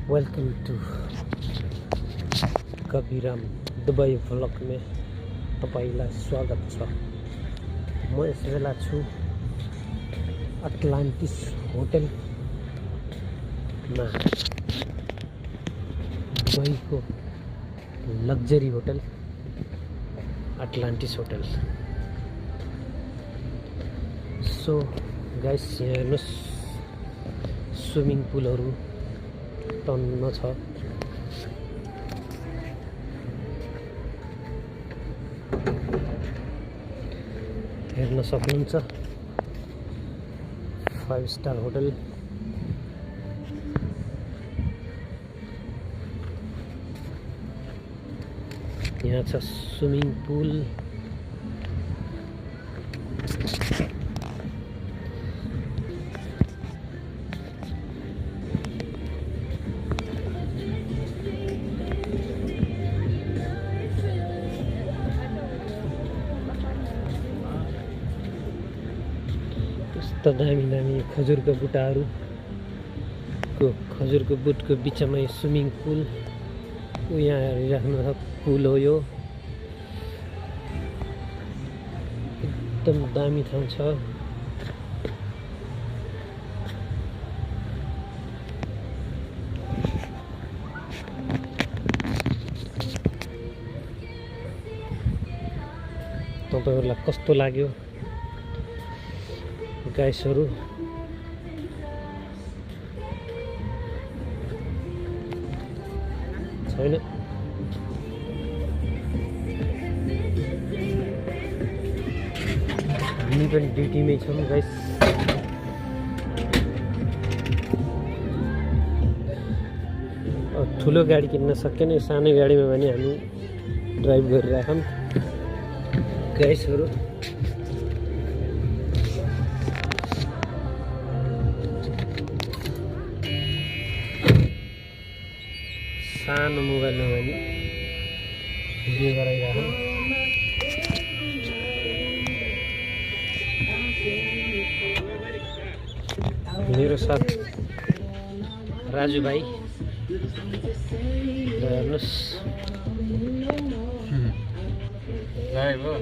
Welcome to Kaviram Dubai vlog में तपाईलाई स्वागत छ। म यस बेला छु अटलान्टिस होटल में, दुबई को luxury hotel Atlantis hotel. So guys, यहाँ हेर्नुस् स्विमिङ पुलहरु टन्न छ। हेर्न सक्नुहुन्छ 5 स्टार होटल। यहाँ छ स्विमिङ पुल। कस्तो दामी दामी खजुरको बुट्टाहरुको खजुरको बुटको बिचमा यो स्विमिङ पुल। यहाँ हेरिराख्नु छ, पुल हो यो। एकदम दामी ठाउँ छ। तपाईहरुलाई कस्तो लाग्यो गाइसहरु? छैन हामी पनि ड्युटीमै छौं गाइस। ठुलो गाडी किन्न सकेन, सानो गाडीमा पनि हामी ड्राइभ गरिराखौं गाइसहरु। सानो मोबाइलमा पनि भिडियो गराइराखौं। मेरो साथ राजु भाइ हेर्नुस्। लाइभ हो।